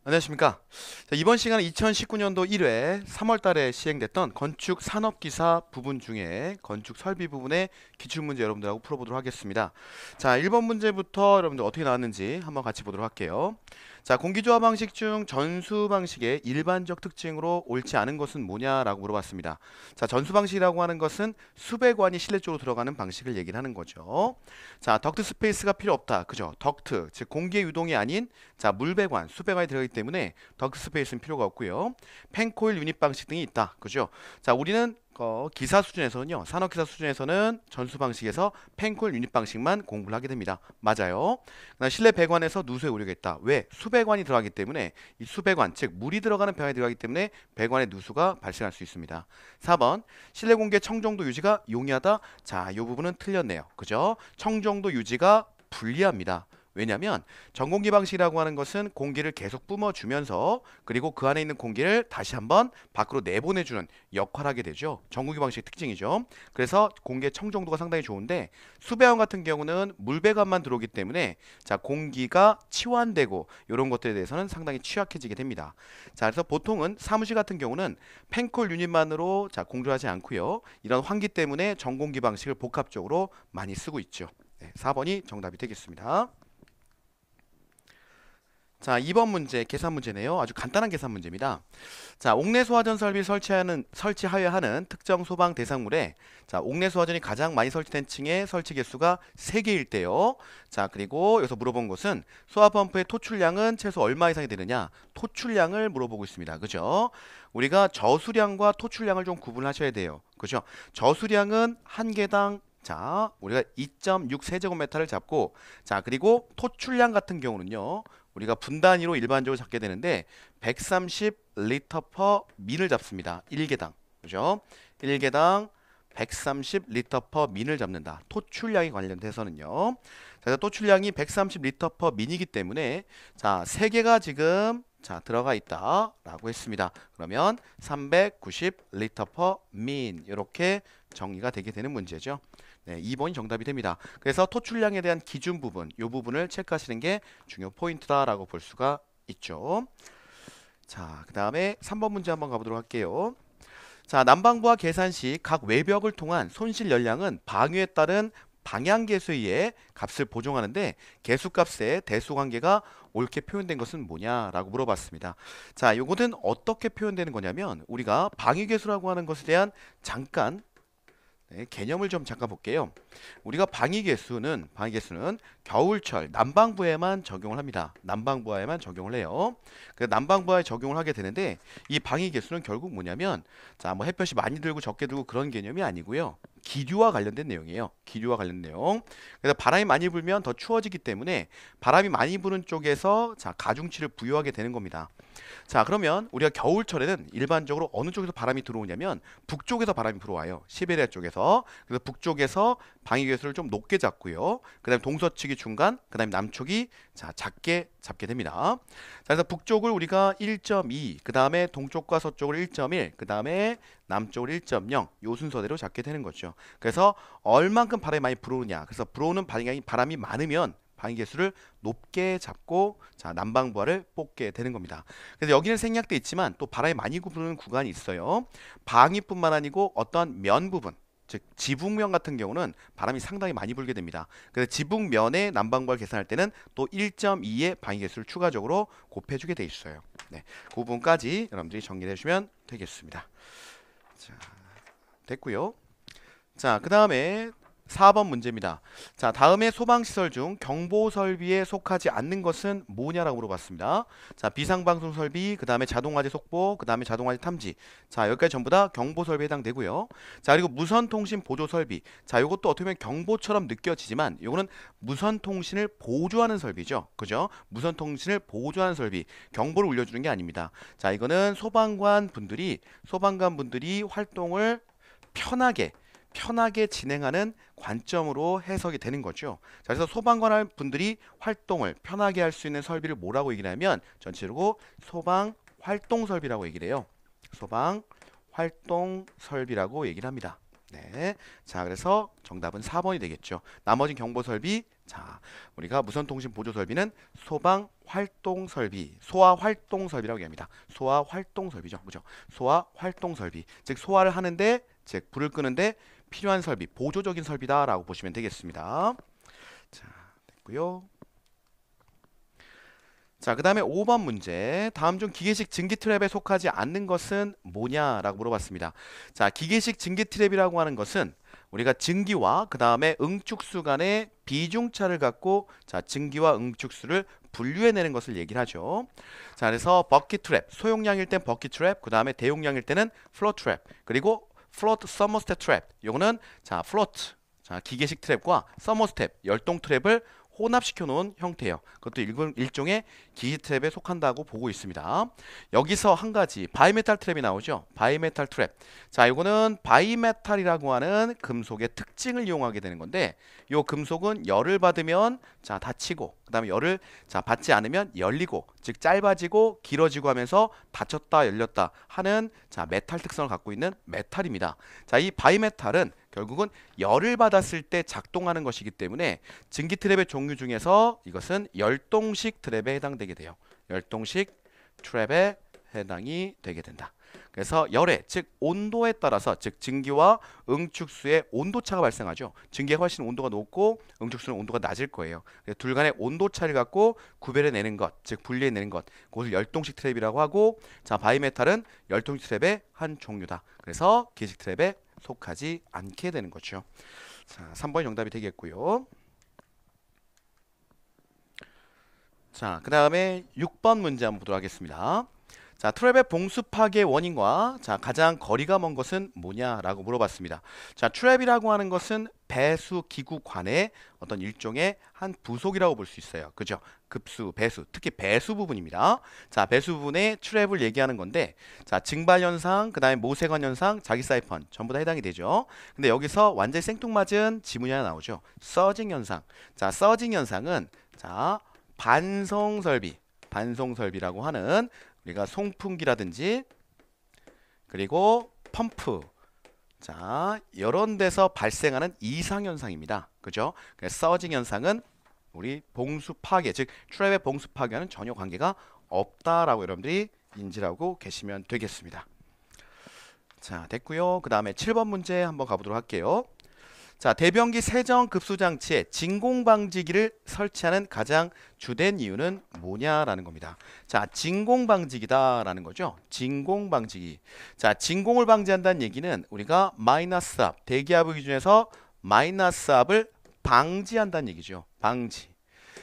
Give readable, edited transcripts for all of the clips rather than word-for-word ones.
안녕하십니까. 자, 이번 시간은 2019년도 1회 3월 달에 시행됐던 건축 산업기사 부분 중에 건축 설비 부분의 기출문제 여러분들하고 풀어보도록 하겠습니다. 자, 1번 문제부터 여러분들 어떻게 나왔는지 한번 같이 보도록 할게요. 자, 공기조화 방식 중 전수 방식의 일반적 특징으로 옳지 않은 것은 뭐냐라고 물어봤습니다. 자, 전수 방식이라고 하는 것은 수배관이 실내 쪽으로 들어가는 방식을 얘기를 하는 거죠. 자, 덕트 스페이스가 필요 없다. 그죠? 덕트, 즉 공기의 유동이 아닌 자, 물배관, 수배관이 들어가기 때문에 덕트 스페이스는 필요가 없고요. 펜코일 유닛 방식 등이 있다. 그죠? 자, 우리는 기사 수준에서는요. 산업기사 수준에서는 전수 방식에서 펜코일 유닛 방식만 공부를 하게 됩니다. 맞아요. 그다음 실내 배관에서 누수의 우려가 있다. 왜? 수배관이 들어가기 때문에 이 수배관, 즉 물이 들어가는 배관이 들어가기 때문에 배관에 누수가 발생할 수 있습니다. 4번 실내 공기의 청정도 유지가 용이하다. 자, 이 부분은 틀렸네요. 그죠? 청정도 유지가 불리합니다. 왜냐하면 전공기 방식이라고 하는 것은 공기를 계속 뿜어주면서 그리고 그 안에 있는 공기를 다시 한번 밖으로 내보내주는 역할을 하게 되죠. 전공기 방식의 특징이죠. 그래서 공기의 청정도가 상당히 좋은데 수배원 같은 경우는 물배관만 들어오기 때문에 자, 공기가 치환되고 이런 것들에 대해서는 상당히 취약해지게 됩니다. 자, 그래서 보통은 사무실 같은 경우는 펜콜 유닛만으로 자, 공조하지 않고요. 이런 환기 때문에 전공기 방식을 복합적으로 많이 쓰고 있죠. 네, 4번이 정답이 되겠습니다. 자, 2번 문제 계산 문제네요. 아주 간단한 계산 문제입니다. 자, 옥내 소화전 설비 설치하여야 하는 특정 소방 대상물에 자, 옥내 소화전이 가장 많이 설치된 층의 설치 개수가 3개일 때요. 자, 그리고 여기서 물어본 것은 소화펌프의 토출량은 최소 얼마 이상이 되느냐? 토출량을 물어보고 있습니다. 그죠? 우리가 저수량과 토출량을 좀 구분하셔야 돼요. 그죠? 저수량은 한 개당 자, 우리가 2.6 세제곱미터를 잡고 자, 그리고 토출량 같은 경우는요. 우리가 분단위로 일반적으로 잡게 되는데 130리터 퍼 민을 잡습니다. 1개당. 그죠? 1개당 130리터 퍼 민을 잡는다. 토출량이 관련돼서는요. 자, 토출량이 130리터 퍼 민이기 때문에 자, 3개가 지금 자, 들어가 있다라고 했습니다. 그러면 390리터 퍼 민 이렇게 정리가 되게 되는 문제죠. 네, 2번이 정답이 됩니다. 그래서 토출량에 대한 기준 부분, 이 부분을 체크하시는 게 중요 포인트다라고 볼 수가 있죠. 자, 그 다음에 3번 문제 한번 가보도록 할게요. 자, 난방부와 계산 시 각 외벽을 통한 손실 열량은 방위에 따른 방향계수에 의해 값을 보정하는데 계수값의 대수관계가 옳게 표현된 것은 뭐냐라고 물어봤습니다. 자, 요거는 어떻게 표현되는 거냐면 우리가 방위계수라고 하는 것에 대한 잠깐 네, 개념을 좀 잠깐 볼게요. 우리가 방위계수는 겨울철 난방부에만 적용을 합니다. 난방부하에만 적용을 해요. 그 난방부하에 적용을 하게 되는데 이 방위계수는 결국 뭐냐면 자, 뭐 햇볕이 많이 들고 적게 들고 그런 개념이 아니고요. 기류와 관련된 내용이에요. 기류와 관련된 내용. 그래서 바람이 많이 불면 더 추워지기 때문에 바람이 많이 부는 쪽에서 자, 가중치를 부여하게 되는 겁니다. 자, 그러면 우리가 겨울철에는 일반적으로 어느 쪽에서 바람이 들어오냐면 북쪽에서 바람이 불어와요. 시베리아 쪽에서. 그래서 북쪽에서 방위계수를 좀 높게 잡고요. 그다음에 동서측이 중간, 그다음에 남쪽이 자, 작게 잡게 됩니다. 자, 그래서 북쪽을 우리가 1.2, 그다음에 동쪽과 서쪽을 1.1, 그다음에 남쪽을 1.0 요 순서대로 잡게 되는 거죠. 그래서 얼만큼 바람이 많이 불어오느냐. 그래서 불어오는 바람이 많으면 방위계수를 높게 잡고 자, 난방부하를 뽑게 되는 겁니다. 그래서 여기는 생략돼 있지만 또 바람이 많이 부는 구간이 있어요. 방위뿐만 아니고 어떤 면 부분 즉 지붕면 같은 경우는 바람이 상당히 많이 불게 됩니다. 그래서 지붕면의 난방부를 계산할 때는 또 1.2의 방위계수를 추가적으로 곱해주게 돼 있어요. 네, 그 부분까지 여러분들이 정리해 주시면 되겠습니다. 자, 됐고요. 자, 그 다음에 4번 문제입니다. 자, 다음에 소방시설 중 경보설비에 속하지 않는 것은 뭐냐라고 물어봤습니다. 자, 비상방송 설비, 그 다음에 자동화재 속보, 그 다음에 자동화재 탐지. 자, 여기까지 전부 다 경보설비에 해당되고요. 자, 그리고 무선통신 보조설비. 자, 이것도 어떻게 보면 경보처럼 느껴지지만 이거는 무선통신을 보조하는 설비죠. 그죠? 무선통신을 보조하는 설비. 경보를 울려주는 게 아닙니다. 자, 이거는 소방관 분들이 활동을 편하게 진행하는 관점으로 해석이 되는 거죠. 자, 그래서 소방관 분들이 활동을 편하게 할 수 있는 설비를 뭐라고 얘기를 하면 전체적으로 소방 활동 설비라고 얘기를 해요. 소방 활동 설비라고 얘기를 합니다. 네. 자, 그래서 정답은 4번이 되겠죠. 나머진 경보 설비. 자, 우리가 무선 통신 보조 설비는 소방 활동 설비, 소화 활동 설비라고 얘기합니다. 소화 활동 설비죠. 그죠? 소화 활동 설비. 즉 소화를 하는데, 즉 불을 끄는데 필요한 설비, 보조적인 설비다라고 보시면 되겠습니다. 자, 됐고요. 자, 그 다음에 5번 문제. 다음 중 기계식 증기 트랩에 속하지 않는 것은 뭐냐라고 물어봤습니다. 자, 기계식 증기 트랩이라고 하는 것은 우리가 증기와 그 다음에 응축수 간의 비중차를 갖고 자, 증기와 응축수를 분류해내는 것을 얘기를 하죠. 자, 그래서 버킷 트랩, 소용량일 땐 버킷 트랩, 그 다음에 대용량일 때는 플로 트랩, 그리고 플로트 서머스탯 트랩. 요거는 자, 플로트, 자, 기계식 트랩과 서머스탯, 열동 트랩을 혼합시켜 놓은 형태예요. 그것도 일종의 기계 트랩에 속한다고 보고 있습니다. 여기서 한 가지 바이메탈 트랩이 나오죠. 바이메탈 트랩. 자, 이거는 바이메탈이라고 하는 금속의 특징을 이용하게 되는 건데, 요 금속은 열을 받으면 자, 닫히고, 그다음에 열을 자, 받지 않으면 열리고, 즉 짧아지고 길어지고 하면서 닫혔다 열렸다 하는 자, 메탈 특성을 갖고 있는 메탈입니다. 자, 이 바이메탈은 결국은 열을 받았을 때 작동하는 것이기 때문에 증기 트랩의 종류 중에서 이것은 열동식 트랩에 해당되게 돼요. 열동식 트랩에 해당이 되게 된다. 그래서 열에, 즉 온도에 따라서, 즉 증기와 응축수의 온도차가 발생하죠. 증기가 훨씬 온도가 높고 응축수는 온도가 낮을 거예요. 그래서 둘 간의 온도차를 갖고 구별해내는 것, 즉 분리해내는 것, 그것을 열동식 트랩이라고 하고, 자, 바이메탈은 열동식 트랩의 한 종류다. 그래서 기계식 트랩에 속하지 않게 되는 거죠. 자, 3번이 정답이 되겠고요. 자, 그 다음에 6번 문제 한번 보도록 하겠습니다. 자, 트랩의 봉수 파괴 원인과 자, 가장 거리가 먼 것은 뭐냐라고 물어봤습니다. 자, 트랩이라고 하는 것은 배수 기구관의 어떤 일종의 한 부속이라고 볼 수 있어요. 그죠? 급수, 배수, 특히 배수 부분입니다. 자, 배수 부분의 트랩을 얘기하는 건데, 자, 증발 현상, 그다음에 모세관 현상, 자기 사이펀 전부 다 해당이 되죠. 근데 여기서 완전히 생뚱맞은 지문이 하나 나오죠. 서징 현상. 자, 서징 현상은 자, 반송 설비라고 하는 우리가 송풍기라든지 그리고 펌프, 자, 이런 데서 발생하는 이상 현상입니다. 그죠? 그래서 서징 현상은 우리 봉수 파괴, 즉 트랩의 봉수 파괴와는 전혀 관계가 없다라고 여러분들이 인지하고 계시면 되겠습니다. 자, 됐고요. 그 다음에 7번 문제 한번 가보도록 할게요. 자, 대변기 세정 급수 장치에 진공 방지기를 설치하는 가장 주된 이유는 뭐냐라는 겁니다. 자, 진공 방지기다라는 거죠. 진공 방지기. 자, 진공을 방지한다는 얘기는 우리가 마이너스 압, 대기압을 기준해서 마이너스 압을 방지한다는 얘기죠. 방지.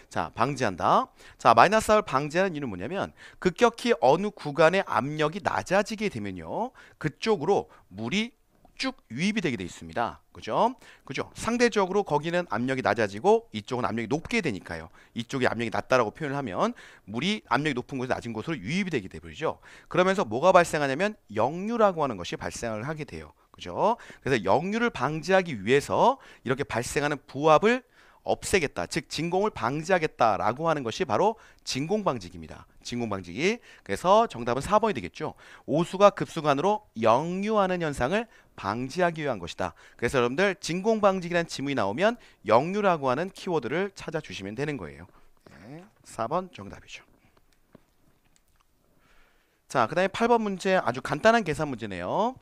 자, 방지한다. 자, 마이너스 압을 방지하는 이유는 뭐냐면 급격히 어느 구간의 압력이 낮아지게 되면요, 그쪽으로 물이 쭉 유입이 되게 돼 있습니다. 그죠? 그죠? 상대적으로 거기는 압력이 낮아지고 이쪽은 압력이 높게 되니까요. 이쪽이 압력이 낮다라고 표현을 하면 물이 압력이 높은 곳에서 낮은 곳으로 유입이 되게 되버리죠. 그러면서 뭐가 발생하냐면 역류라고 하는 것이 발생을 하게 돼요. 그죠? 그래서 역류를 방지하기 위해서 이렇게 발생하는 부압을 없애겠다, 즉 진공을 방지하겠다라고 하는 것이 바로 진공방지기입니다. 진공방지기. 그래서 정답은 4번이 되겠죠. 오수가 급수관으로 역류하는 현상을 방지하기 위한 것이다. 그래서 여러분들 진공방지기라는 지문이 나오면 역류라고 하는 키워드를 찾아주시면 되는 거예요. 네, 4번 정답이죠. 자, 그 다음에 8번 문제, 아주 간단한 계산 문제네요.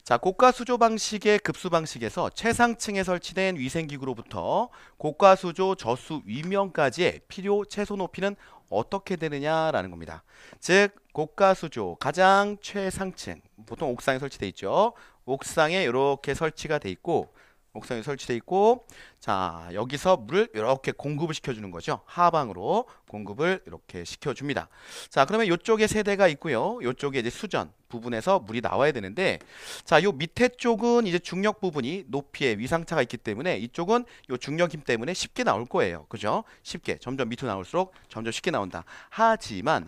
자, 고가수조 방식의 급수 방식에서 최상층에 설치된 위생기구로부터 고가수조 저수 위면까지의 필요 최소 높이는 어떻게 되느냐라는 겁니다. 즉, 고가수조 가장 최상층, 보통 옥상에 설치되어 있죠. 옥상에 이렇게 설치가 돼 있고, 옥상에 설치되어 있고, 자, 여기서 물을 이렇게 공급을 시켜주는 거죠. 하방으로 공급을 이렇게 시켜줍니다. 자, 그러면 이쪽에 세대가 있고요. 이쪽에 이제 수전 부분에서 물이 나와야 되는데, 자, 요 밑에 쪽은 이제 중력 부분이 높이에 위상차가 있기 때문에 이쪽은 요 중력 힘 때문에 쉽게 나올 거예요. 그죠? 쉽게 점점 밑으로 나올수록 점점 쉽게 나온다. 하지만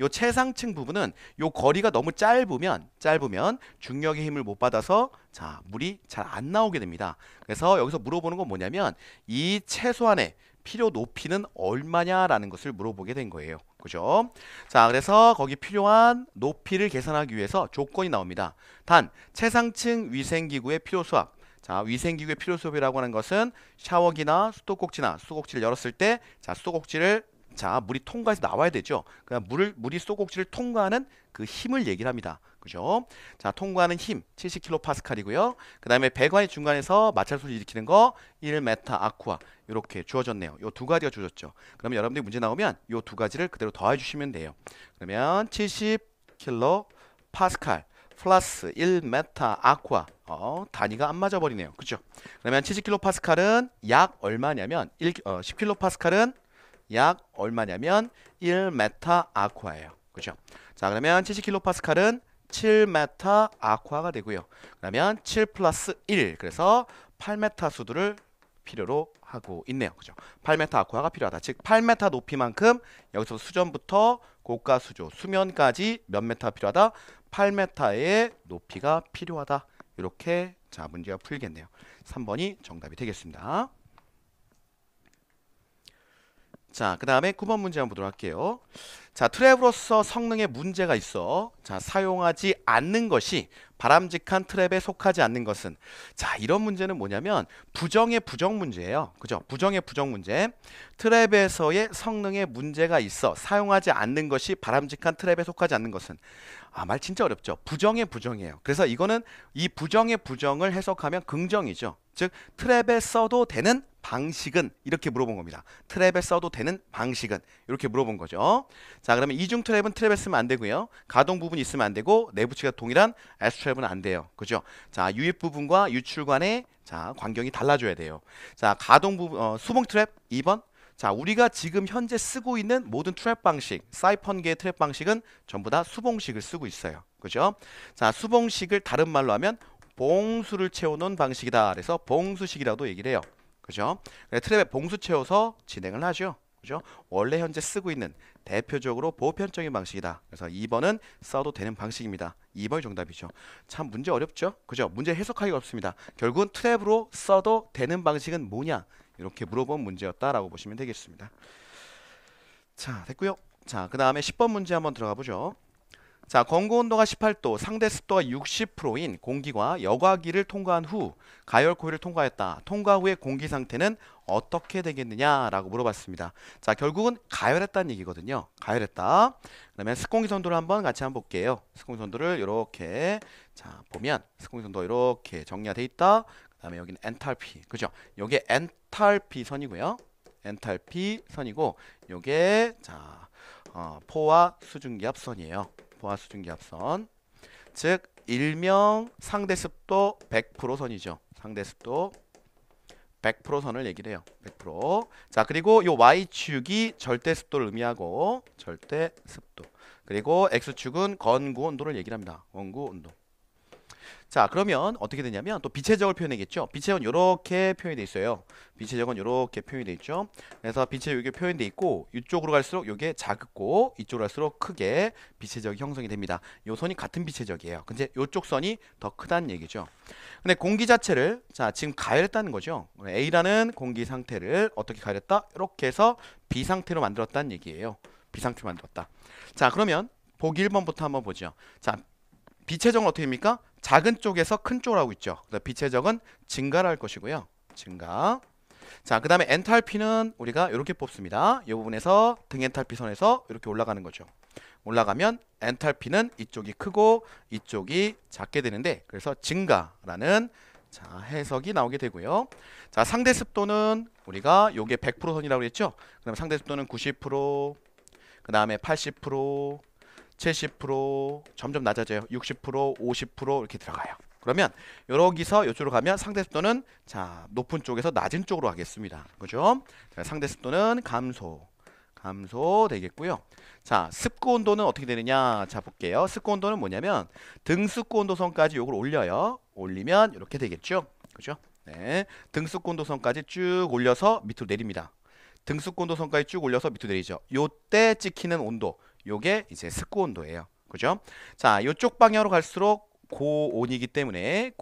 요 최상층 부분은 요 거리가 너무 짧으면 중력의 힘을 못 받아서 자, 물이 잘 안 나오게 됩니다. 그래서 여기서 물어보는 건 뭐냐면 이 최소한의 필요 높이는 얼마냐라는 것을 물어보게 된 거예요. 그죠? 자, 그래서 거기 필요한 높이를 계산하기 위해서 조건이 나옵니다. 단, 최상층 위생기구의 필요 수압. 자, 위생기구의 필요 수압이라고 하는 것은 샤워기나 수도꼭지나 수도꼭지를 열었을 때, 자, 수도꼭지를 자, 물이 통과해서 나와야 되죠. 그러니까 물이 수도꼭지를 통과하는 그 힘을 얘기를 합니다. 그죠? 자, 통과하는 힘 70kPa이고요. 그 다음에 배관이 중간에서 마찰 소리 일으키는 거 1m 아쿠아 이렇게 주어졌네요. 요 두 가지가 주어졌죠. 그러면 여러분들이 문제 나오면 요 두 가지를 그대로 더해 주시면 돼요. 그러면 70kPa 플러스 1m 아쿠아 단위가 안 맞아 버리네요. 그죠? 그러면 70kPa는 약 얼마냐면 10kPa는 약 얼마냐면 1m 아쿠아예요. 그죠? 자, 그러면 70kPa는 7m 아쿠아가 되고요. 그러면 7 플러스 1 그래서 8m 수두를 필요로 하고 있네요. 그죠? 8m 아쿠아가 필요하다. 즉 8m 높이만큼 여기서 수전부터 고가 수조 수면까지 몇 m가 필요하다? 8m의 높이가 필요하다. 이렇게 자 문제가 풀겠네요. 3번이 정답이 되겠습니다. 자, 그 다음에 9번 문제 한번 보도록 할게요. 자, 트랩으로서 성능에 문제가 있어. 자, 사용하지 않는 것이 바람직한 트랩에 속하지 않는 것은. 자, 이런 문제는 뭐냐면 부정의 부정 문제예요. 그죠? 부정의 부정 문제. 트랩에서의 성능에 문제가 있어. 사용하지 않는 것이 바람직한 트랩에 속하지 않는 것은. 아, 말 진짜 어렵죠? 부정의 부정이에요. 그래서 이거는 이 부정의 부정을 해석하면 긍정이죠. 즉, 트랩에 써도 되는 방식은 이렇게 물어본 겁니다. 트랩에 써도 되는 방식은 이렇게 물어본 거죠. 자, 그러면 이중 트랩은 트랩에 쓰면 안 되고요. 가동 부분이 있으면 안 되고 내부치가 동일한 S 트랩은 안 돼요. 그죠? 자, 유입 부분과 유출 간의 자, 광경이 달라져야 돼요. 자, 가동 부분 수봉 트랩 2번. 자, 우리가 지금 현재 쓰고 있는 모든 트랩 방식, 사이펀계의 트랩 방식은 전부 다 수봉식을 쓰고 있어요. 그죠? 자, 수봉식을 다른 말로 하면 봉수를 채워놓은 방식이다. 그래서 봉수식이라도 얘기를 해요. 그죠? 트랩에 봉수 채워서 진행을 하죠. 그죠? 원래 현재 쓰고 있는 대표적으로 보편적인 방식이다. 그래서 2번은 써도 되는 방식입니다. 2번이 정답이죠. 참 문제 어렵죠? 그죠? 문제 해석하기가 어렵습니다. 결국은 트랩으로 써도 되는 방식은 뭐냐? 이렇게 물어본 문제였다라고 보시면 되겠습니다. 자, 됐고요. 자, 그 다음에 10번 문제 한번 들어가 보죠. 자, 건고 온도가 18도, 상대 습도가 60%인 공기과 여과기를 통과한 후 가열 코일을 통과했다. 통과 후의 공기 상태는 어떻게 되겠느냐라고 물어봤습니다. 자, 결국은 가열했다는 얘기거든요. 가열했다. 그러면 스공기 선도를 한번 같이 한번 볼게요. 스공기 선도를 이렇게 자 보면 스공기 선도 이렇게 정리가 돼 있다. 그다음에 여기는 엔탈피, 그죠? 요게 엔탈피 선이고요. 엔탈피 선이고 요게 자 포화 수증기압 선이에요. 포화 수증기압 선. 즉 일명 상대 습도 100% 선이죠. 상대 습도 100% 선을 얘기를 해요. 100%. 자, 그리고 요 Y축이 절대 습도를 의미하고 절대 습도. 그리고 X축은 건구 온도를 얘기를 합니다. 건구 온도. 자, 그러면 어떻게 되냐면 또 빛의 적을 표현하겠죠. 빛의 적은 이렇게 표현이 돼 있어요. 빛의 적은 이렇게 표현이 돼 있죠. 그래서 빛의 적이 표현돼 있고 이쪽으로 갈수록 이게 작고 이쪽으로 갈수록 크게 빛의 적이 형성이 됩니다. 요 선이 같은 빛의 적이에요. 근데 이쪽 선이 더 크다는 얘기죠. 근데 공기 자체를 자 지금 가열했다는 거죠. A라는 공기 상태를 어떻게 가열했다? 이렇게 해서 B 상태로 만들었다는 얘기예요. B 상태로 만들었다. 자, 그러면 보기 1번부터 한번 보죠. 자, 빛의 적은 어떻게 됩니까? 작은 쪽에서 큰 쪽으로 하고 있죠. 그래서 빛의 적은 증가를 할 것이고요. 증가. 자, 그 다음에 엔탈피는 우리가 이렇게 뽑습니다. 이 부분에서 등엔탈피 선에서 이렇게 올라가는 거죠. 올라가면 엔탈피는 이쪽이 크고 이쪽이 작게 되는데 그래서 증가라는 자 해석이 나오게 되고요. 자, 상대 습도는 우리가 요게 100% 선이라고 했죠. 그럼 상대 습도는 90%, 그 다음에 80%, 70% 점점 낮아져요. 60%, 50% 이렇게 들어가요. 그러면 여기서 이쪽으로 가면 상대 습도는 자 높은 쪽에서 낮은 쪽으로 가겠습니다. 그죠? 자, 상대 습도는 감소 되겠고요. 자, 습고 온도는 어떻게 되느냐? 자, 볼게요. 습고 온도는 뭐냐면 등습고 온도선까지 요걸 올려요. 올리면 이렇게 되겠죠. 그죠? 네. 등습고 온도선까지 쭉 올려서 밑으로 내립니다. 등습고 온도선까지 쭉 올려서 밑으로 내리죠. 요때 찍히는 온도 요게 이제 습고 온도예요. 그죠? 자, 요쪽 방향으로 갈수록 고온이기 때문에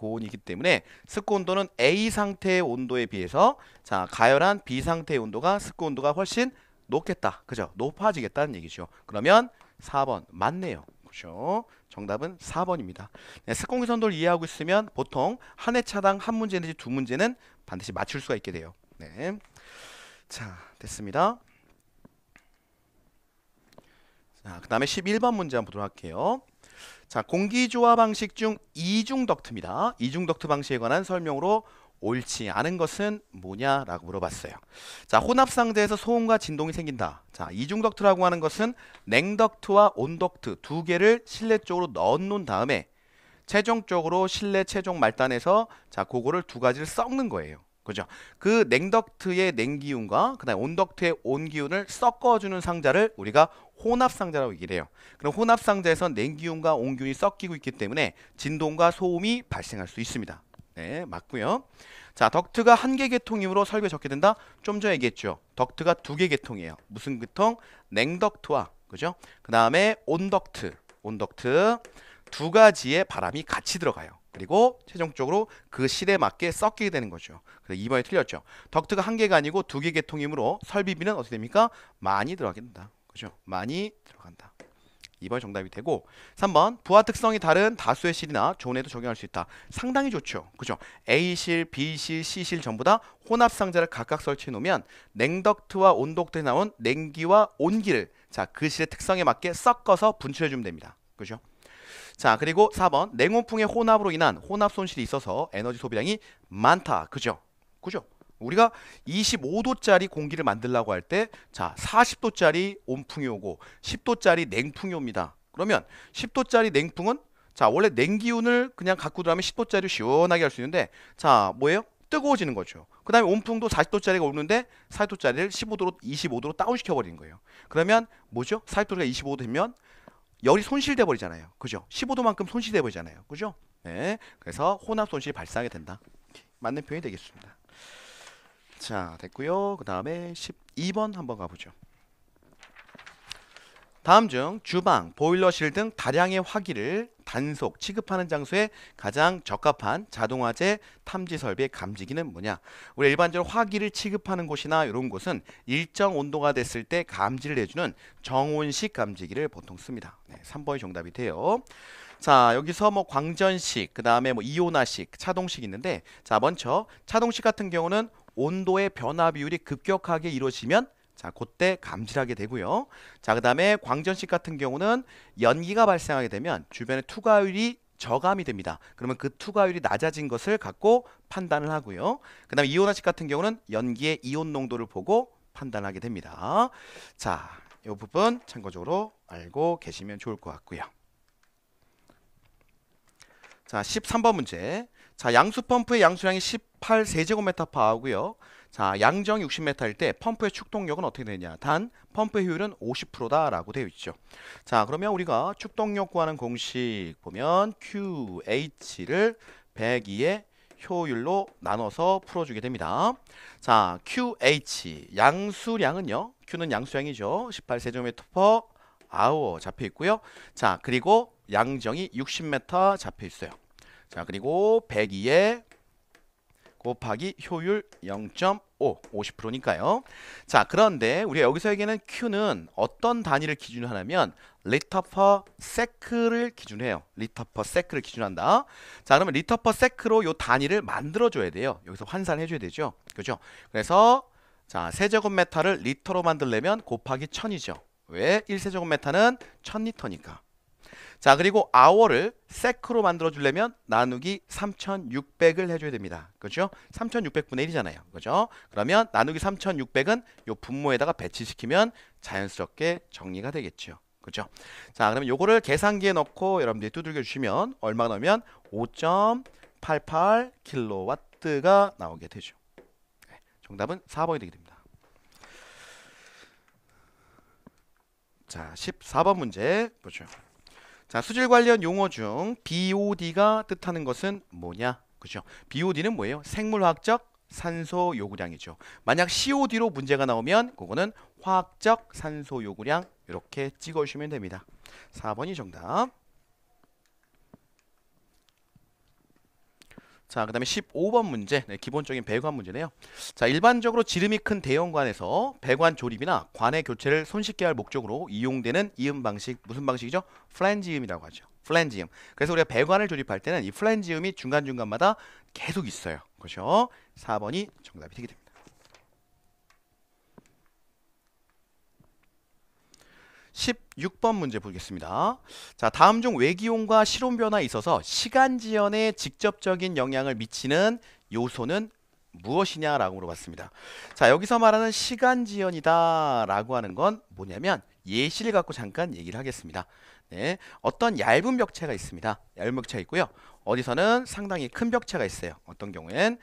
습구 온도는 A 상태의 온도에 비해서 자, 가열한 B 상태의 온도가 습구 온도가 훨씬 높겠다. 그죠? 높아지겠다는 얘기죠. 그러면 4번 맞네요. 그죠? 정답은 4번입니다. 네, 습공기 선도를 이해하고 있으면 보통 한 회차당 한 문제 내지 두 문제는 반드시 맞출 수가 있게 돼요. 네. 자, 됐습니다. 자, 그 다음에 11번 문제 한번 보도록 할게요. 자, 공기조화 방식 중 이중 덕트입니다. 이중 덕트 방식에 관한 설명으로 옳지 않은 것은 뭐냐라고 물어봤어요. 자, 혼합상자에서 소음과 진동이 생긴다. 자, 이중 덕트라고 하는 것은 냉덕트와 온덕트 두 개를 실내 쪽으로 넣어놓은 다음에 최종적으로 실내 최종 말단에서 자, 그거를 두 가지를 섞는 거예요. 그죠? 그 냉덕트의 냉기운과 그다음에 온덕트의 온기운을 섞어주는 상자를 우리가 혼합상자라고 얘기를 해요. 그럼 혼합상자에서 냉기운과 온기운이 섞이고 있기 때문에 진동과 소음이 발생할 수 있습니다. 네, 맞고요. 자, 덕트가 한 개 계통이므로 설교에 적게 된다. 좀 전에 얘기했죠. 덕트가 두 개 계통이에요. 무슨 계통? 냉덕트와 그죠? 그 다음에 온덕트 두 가지의 바람이 같이 들어가요. 그리고 최종적으로 그 실에 맞게 섞이게 되는 거죠. 그래서 2번이 틀렸죠. 덕트가 한 개가 아니고 두 개 계통이므로 설비비는 어떻게 됩니까? 많이 들어가게 된다. 그죠? 많이 들어간다. 2번이 정답이 되고 3번 부하 특성이 다른 다수의 실이나 존에도 적용할 수 있다. 상당히 좋죠. 그죠? A실, B실, C실 전부 다 혼합 상자를 각각 설치해 놓으면 냉덕트와 온덕트에 나온 냉기와 온기를 자, 그 실의 특성에 맞게 섞어서 분출해 주면 됩니다. 그죠? 자, 그리고 4번 냉온풍의 혼합으로 인한 혼합 손실이 있어서 에너지 소비량이 많다. 그죠? 그죠? 우리가 25도짜리 공기를 만들려고 할 때 자, 40도짜리 온풍이 오고 10도짜리 냉풍이 옵니다. 그러면 10도짜리 냉풍은 자, 원래 냉기운을 그냥 갖고 들어가면 10도짜리로 시원하게 할 수 있는데 자, 뭐예요? 뜨거워지는 거죠. 그 다음에 온풍도 40도짜리가 오는데 40도짜리를 15도로 25도로 다운시켜 버리는 거예요. 그러면 뭐죠? 40도가 25도 되면 열이 손실돼 버리잖아요. 그죠? 15도만큼 손실돼 버리잖아요. 그죠? 네. 그래서 혼합 손실이 발생하게 된다. 맞는 표현이 되겠습니다. 자, 됐고요. 그 다음에 12번 한번 가보죠. 다음 중 주방, 보일러실 등 다량의 화기를 단속, 취급하는 장소에 가장 적합한 자동화재 탐지 설비의 감지기는 뭐냐? 우리 일반적으로 화기를 취급하는 곳이나 이런 곳은 일정 온도가 됐을 때 감지를 해주는 정온식 감지기를 보통 씁니다. 네, 3번이 정답이 돼요. 자, 여기서 뭐 광전식, 그 다음에 뭐 이온화식, 차동식 있는데 자, 먼저 차동식 같은 경우는 온도의 변화 비율이 급격하게 이루어지면 자, 그때 감지를 하게 되고요. 자, 그 다음에 광전식 같은 경우는 연기가 발생하게 되면 주변의 투과율이 저감이 됩니다. 그러면 그 투과율이 낮아진 것을 갖고 판단을 하고요. 그 다음에 이온화식 같은 경우는 연기의 이온 농도를 보고 판단하게 됩니다. 자, 이 부분 참고적으로 알고 계시면 좋을 것 같고요. 자, 13번 문제. 자, 양수 펌프의 양수량이 18세제곱미터/하고요. 자, 양정이 60m일 때 펌프의 축동력은 어떻게 되냐? 단 펌프의 효율은 50%다라고 되어 있죠. 자, 그러면 우리가 축동력 구하는 공식 보면 QH를 102의 효율로 나눠서 풀어주게 됩니다. 자, QH 양수량은요. Q는 양수량이죠. 18세제곱미터/hour 잡혀 있고요. 자, 그리고 양정이 60m 잡혀 있어요. 자, 그리고 102에 곱하기 효율 0.5, 50%니까요. 자, 그런데 우리가 여기서 얘기하는 Q는 어떤 단위를 기준으로 하냐면 리터 퍼 세크를 기준해요. 리터 퍼 세크를 기준한다. 자, 그러면 리터 퍼 세크로 요 단위를 만들어 줘야 돼요. 여기서 환산해 줘야 되죠. 그죠? 그래서 자, 세제곱미터를 리터로 만들려면 곱하기 1000이죠. 왜? 1세제곱미터는 1000리터니까. 자, 그리고 hour를 세크로 만들어 주려면 나누기 3600을 해줘야 됩니다. 그죠? 3600분의 1이잖아요. 그죠? 그러면 나누기 3600은 요 분모에다가 배치시키면 자연스럽게 정리가 되겠죠. 그죠? 자, 그러면 요거를 계산기에 넣고 여러분들이 두들겨 주시면 얼마 넣으면 5.88kW가 나오게 되죠. 네, 정답은 4번이 되게 됩니다. 자, 14번 문제 보죠. 자, 수질 관련 용어 중 BOD가 뜻하는 것은 뭐냐? 그죠? BOD는 뭐예요? 생물화학적 산소 요구량이죠. 만약 COD로 문제가 나오면 그거는 화학적 산소 요구량 이렇게 찍어주시면 됩니다. 4번이 정답. 자, 그 다음에 15번 문제, 네, 기본적인 배관 문제네요. 자, 일반적으로 지름이 큰 대형관에서 배관 조립이나 관의 교체를 손쉽게 할 목적으로 이용되는 이음 방식, 무슨 방식이죠? 플랜지음이라고 하죠. 플랜지음. 그래서 우리가 배관을 조립할 때는 이 플랜지음이 중간중간마다 계속 있어요. 그렇죠? 4번이 정답이 되게 됩니다. 16번 문제 보겠습니다. 자, 다음 중 외기온과 실온 변화에 있어서 시간 지연에 직접적인 영향을 미치는 요소는 무엇이냐라고 물어봤습니다. 자, 여기서 말하는 시간 지연이다 라고 하는 건 뭐냐면 예시를 갖고 잠깐 얘기를 하겠습니다. 네, 어떤 얇은 벽체가 있습니다. 얇은 벽체가 있고요. 어디서는 상당히 큰 벽체가 있어요. 어떤 경우엔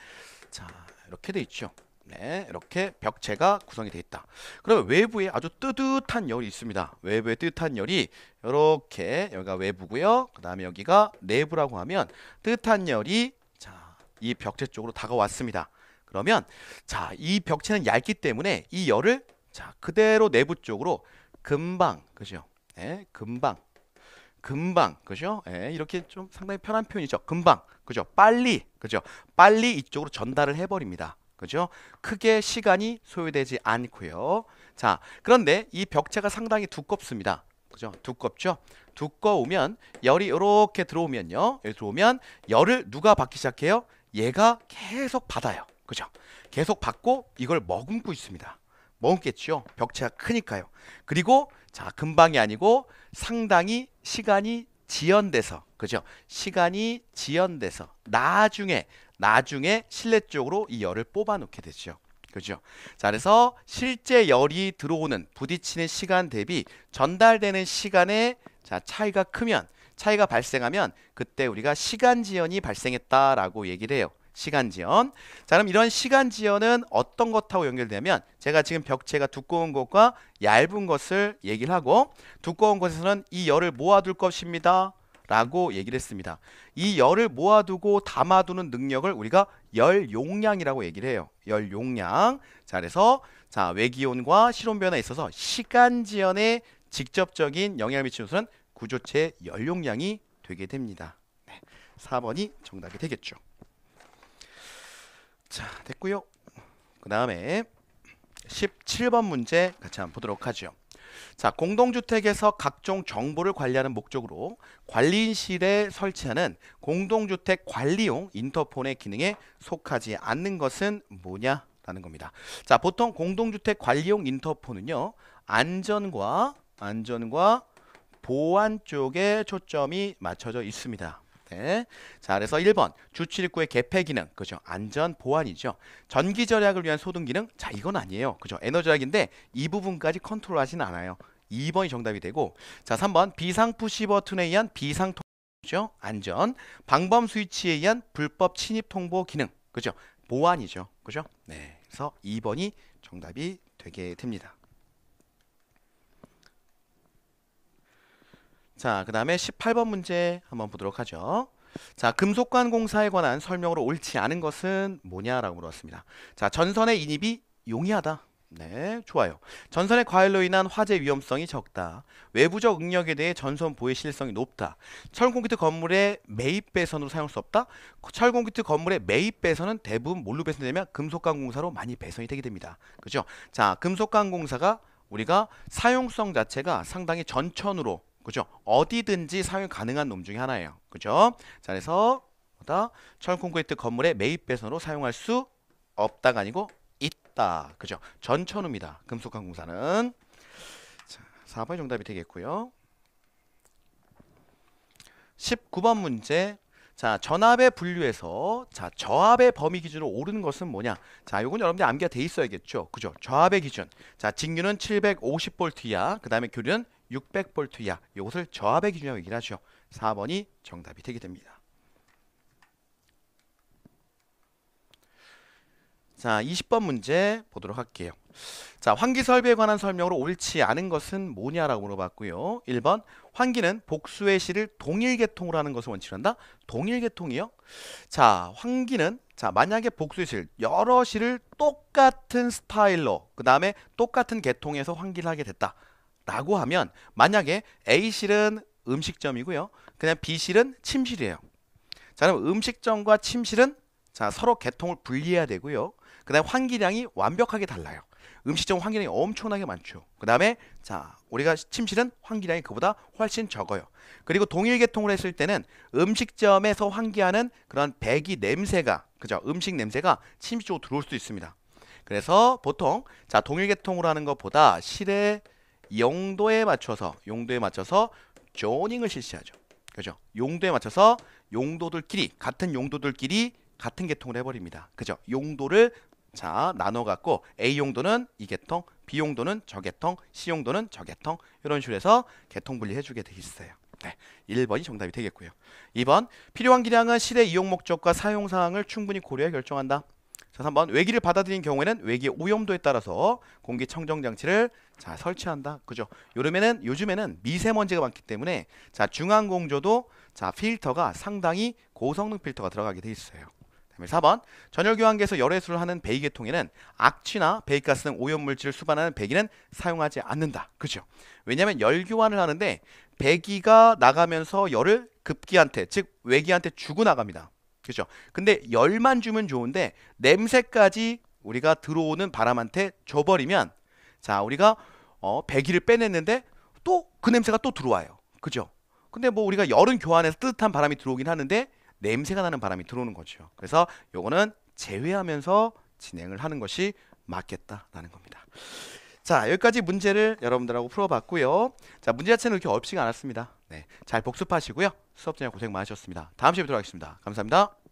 자, 이렇게 돼 있죠. 네, 이렇게 벽체가 구성이 되어 있다. 그러면 외부에 아주 뜨뜻한 열이 있습니다. 외부에 뜨뜻한 열이 이렇게 여기가 외부고요. 그 다음에 여기가 내부라고 하면 뜨뜻한 열이 자, 이 벽체 쪽으로 다가왔습니다. 그러면 자, 이 벽체는 얇기 때문에 이 열을 자, 그대로 내부 쪽으로 금방, 그죠? 네, 금방, 그죠? 예, 이렇게 좀 상당히 편한 표현이죠. 금방, 그죠? 빨리, 그죠? 빨리 이쪽으로 전달을 해버립니다. 그죠? 크게 시간이 소요되지 않고요. 자, 그런데 이 벽체가 상당히 두껍습니다. 그죠? 두껍죠? 두꺼우면 열이 이렇게 들어오면요. 여기 들어오면 열을 누가 받기 시작해요? 얘가 계속 받아요. 그죠? 계속 받고 이걸 머금고 있습니다. 머금겠죠? 벽체가 크니까요. 그리고 자, 금방이 아니고 상당히 시간이 지연돼서, 그죠? 시간이 지연돼서 나중에 실내 쪽으로 이 열을 뽑아 놓게 되죠. 그죠? 자, 그래서 실제 열이 들어오는 부딪히는 시간 대비 전달되는 시간의 자, 차이가 발생하면 그때 우리가 시간 지연이 발생했다라고 얘기를 해요. 시간 지연. 자, 그럼 이런 시간 지연은 어떤 것하고 연결되면 제가 지금 벽체가 두꺼운 것과 얇은 것을 얘기를 하고 두꺼운 것에서는 이 열을 모아둘 것입니다. 라고 얘기를 했습니다. 이 열을 모아두고 담아두는 능력을 우리가 열 용량이라고 얘기를 해요. 열 용량. 자, 그래서 자, 외기온과 실온 변화에 있어서 시간 지연에 직접적인 영향을 미치는 것은 구조체의 열 용량이 되게 됩니다. 네, 4번이 정답이 되겠죠. 자, 됐고요. 그 다음에 17번 문제 같이 한번 보도록 하죠. 자, 공동주택에서 각종 정보를 관리하는 목적으로 관리인실에 설치하는 공동주택 관리용 인터폰의 기능에 속하지 않는 것은 뭐냐라는 겁니다. 자, 보통 공동주택 관리용 인터폰은요, 안전과 보안 쪽에 초점이 맞춰져 있습니다. 네. 자, 그래서 1번 주출입구의 개폐 기능, 그죠? 안전 보안이죠. 전기 절약을 위한 소등 기능, 자, 이건 아니에요, 그죠? 에너지 절약인데 이 부분까지 컨트롤하지는 않아요. 2번이 정답이 되고, 자, 3번 비상 푸시 버튼에 의한 비상 통보죠. 안전. 방범 스위치에 의한 불법 침입 통보 기능, 그죠? 보안이죠, 그죠? 네, 그래서 2번이 정답이 되게 됩니다. 자, 그 다음에 18번 문제 한번 보도록 하죠. 자, 금속관 공사에 관한 설명으로 옳지 않은 것은 뭐냐라고 물었습니다. 자, 전선의 인입이 용이하다. 네, 좋아요. 전선의 과열로 인한 화재 위험성이 적다. 외부적 응력에 대해 전선 보해 실성이 높다. 철콘크리트 건물의 매입 배선으로 사용할 수 없다. 철콘크리트 건물의 매입 배선은 대부분 뭘로 배선되면 금속관 공사로 많이 배선이 되게 됩니다. 그죠? 자, 금속관 공사가 우리가 사용성 자체가 상당히 전천으로, 그죠? 어디든지 사용 가능한 놈 중에 하나예요. 그죠? 자, 그래서 철콘크리트 건물의 매입 배선으로 사용할 수 없다가 아니고 있다. 그죠? 전천후입니다. 금속관 공사는. 자, 4번이 정답이 되겠고요. 19번 문제. 자, 전압의 분류에서 자, 저압의 범위 기준으로 오르는 것은 뭐냐? 자, 요건 여러분들 암기가 돼 있어야겠죠. 그죠? 저압의 기준. 자, 직류는 750V 이하, 그 다음에 교류는 600V 이하. 요것을 저압의 기준이라고 얘기를 하죠. 4번이 정답이 되게 됩니다. 자, 20번 문제 보도록 할게요. 자, 환기 설비에 관한 설명으로 옳지 않은 것은 뭐냐라고 물어봤고요. 1번 환기는 복수의 시를 동일 계통으로 하는 것을 원칙으로 한다. 동일 계통이요? 자, 환기는 자, 만약에 복수의 실 여러 실을 똑같은 스타일로 그 다음에 똑같은 계통에서 환기를 하게 됐다 라고 하면, 만약에 A실은 음식점이고요, 그냥 B실은 침실이에요. 자, 그럼 음식점과 침실은 자, 서로 개통을 분리해야 되고요. 그 다음에 환기량이 완벽하게 달라요. 음식점 환기량이 엄청나게 많죠. 그 다음에 자, 우리가 침실은 환기량이 그보다 훨씬 적어요. 그리고 동일 개통을 했을 때는 음식점에서 환기하는 그런 배기 냄새가, 그죠? 음식 냄새가 침실 쪽으로 들어올 수도 있습니다. 그래서 보통 자, 동일 개통으로 하는 것보다 실의 용도에 맞춰서 조닝을 실시하죠. 그죠? 용도에 맞춰서 같은 용도들끼리 같은 개통을 해버립니다. 그죠? 용도를 자, 나눠 갖고 A 용도는 이 개통, B 용도는 저 개통, C 용도는 저 개통, 이런 식으로 해서 개통 분리해 주게 돼 있어요. 네, 1번이 정답이 되겠고요. 2번, 필요한 기량은 실의 이용 목적과 사용 사항을 충분히 고려해 결정한다. 자, 3번, 외기를 받아들인 경우에는 외기의 오염도에 따라서 공기청정 장치를 자, 설치한다. 그죠? 요즘에는 미세먼지가 많기 때문에 자, 중앙공조도 자, 필터가 상당히 고성능 필터가 들어가게 돼 있어요. 4번, 전열교환기에서 열애수를 하는 배기계통에는 악취나 배기가스 등 오염물질을 수반하는 배기는 사용하지 않는다. 그죠? 왜냐하면 열교환을 하는데 배기가 나가면서 열을 급기한테, 즉 외기한테 주고 나갑니다. 그죠? 근데 열만 주면 좋은데 냄새까지 우리가 들어오는 바람한테 줘버리면 자, 우리가 배기를 빼냈는데 또 그 냄새가 또 들어와요. 그죠? 근데 뭐 우리가 열은 교환해서 뜨뜻한 바람이 들어오긴 하는데 냄새가 나는 바람이 들어오는 거죠. 그래서 요거는 제외하면서 진행을 하는 것이 맞겠다라는 겁니다. 자, 여기까지 문제를 여러분들하고 풀어봤고요. 자, 문제 자체는 그렇게 어렵지가 않았습니다. 네, 잘 복습하시고요. 수업 진행 고생 많으셨습니다. 다음 시간에 뵙도록 하겠습니다. 감사합니다.